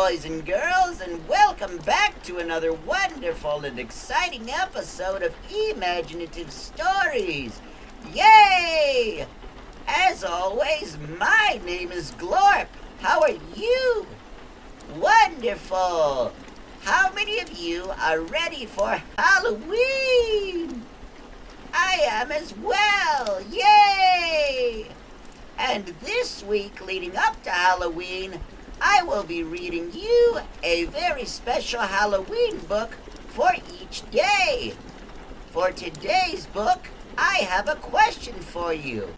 boys and girls, and welcome back to another wonderful and exciting episode of E-maginative Stories. Yay! As always, my name is Glorp. How are you? Wonderful! How many of you are ready for Halloween? I am as well! Yay! And this week, leading up to Halloween, I will be reading you a very special Halloween book for each day. For today's book, I have a question for you.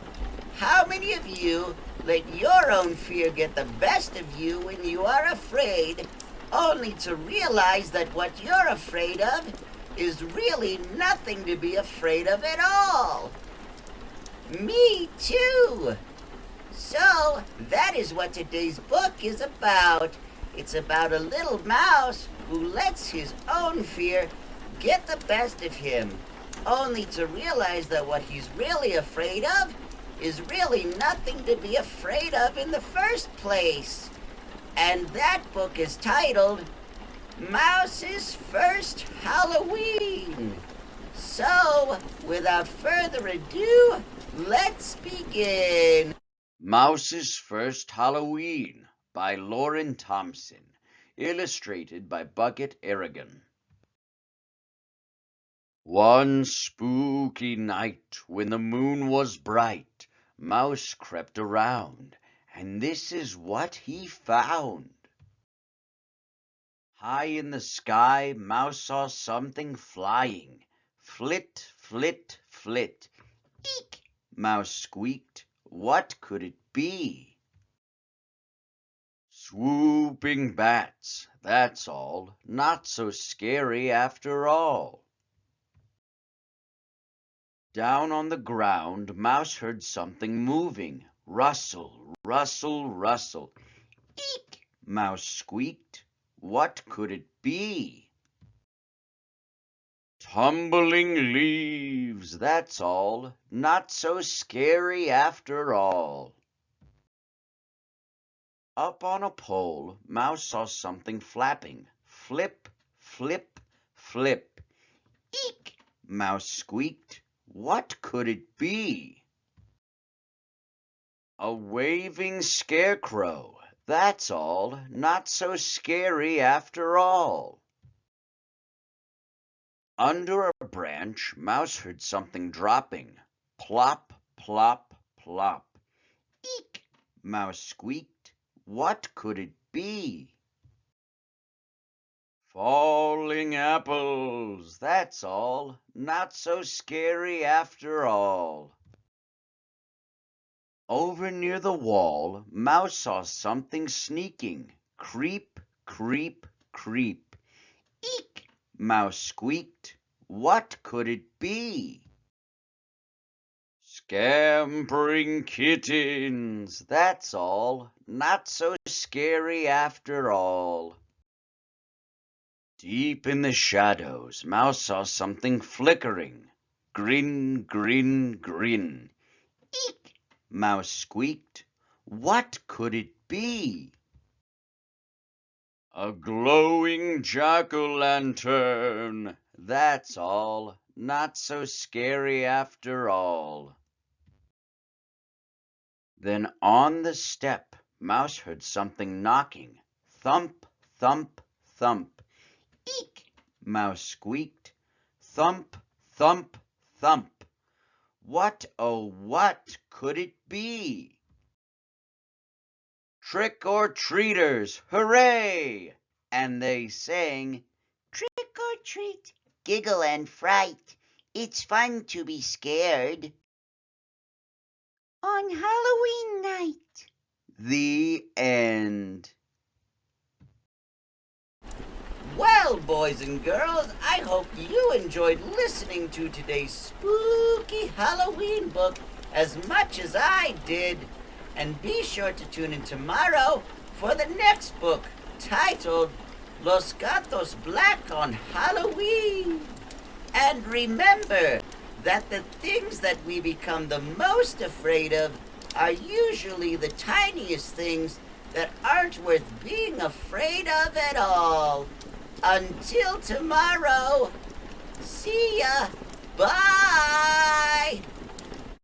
How many of you let your own fear get the best of you when you are afraid, only to realize that what you're afraid of is really nothing to be afraid of at all? Me too! So, that is what today's book is about. It's about a little mouse who lets his own fear get the best of him, only to realize that what he's really afraid of is really nothing to be afraid of in the first place. And that book is titled Mouse's First Halloween. So, without further ado, let's begin. Mouse's First Halloween by Lauren Thompson, illustrated by Bucket Aragon. One spooky night when the moon was bright, Mouse crept around, and this is what he found. High in the sky, Mouse saw something flying. Flit, flit, flit. Eek! Mouse squeaked. What could it be? Swooping bats, that's all. Not so scary after all. Down on the ground, Mouse heard something moving. Rustle, rustle, rustle. Eek! Mouse squeaked. What could it be? Tumbling leaves, that's all. Not so scary after all. Up on a pole, Mouse saw something flapping. Flip, flip, flip. Eek! Mouse squeaked. What could it be? A waving scarecrow, that's all. Not so scary after all. Under a branch, Mouse heard something dropping. Plop, plop, plop. Eek! Mouse squeaked. What could it be? Falling apples, that's all. Not so scary after all. Over near the wall, Mouse saw something sneaking. Creep, creep, creep. Eek! Mouse squeaked. What could it be? Scampering kittens, that's all. Not so scary after all. Deep in the shadows, Mouse saw something flickering. Grin, grin, grin. Eek! Mouse squeaked. What could it be? A glowing jack-o'-lantern, that's all. Not so scary after all. Then on the step, Mouse heard something knocking. Thump, thump, thump. Eek! Mouse squeaked. Thump, thump, thump. What, oh, what could it be? Trick-or-treaters, hooray! And they sang, Trick or treat, giggle and fright. It's fun to be scared. On Halloween night. The end. Well, boys and girls, I hope you enjoyed listening to today's spooky Halloween book as much as I did. And be sure to tune in tomorrow for the next book, titled Los Gatos Black on Halloween. And remember that the things that we become the most afraid of are usually the tiniest things that aren't worth being afraid of at all. Until tomorrow, see ya!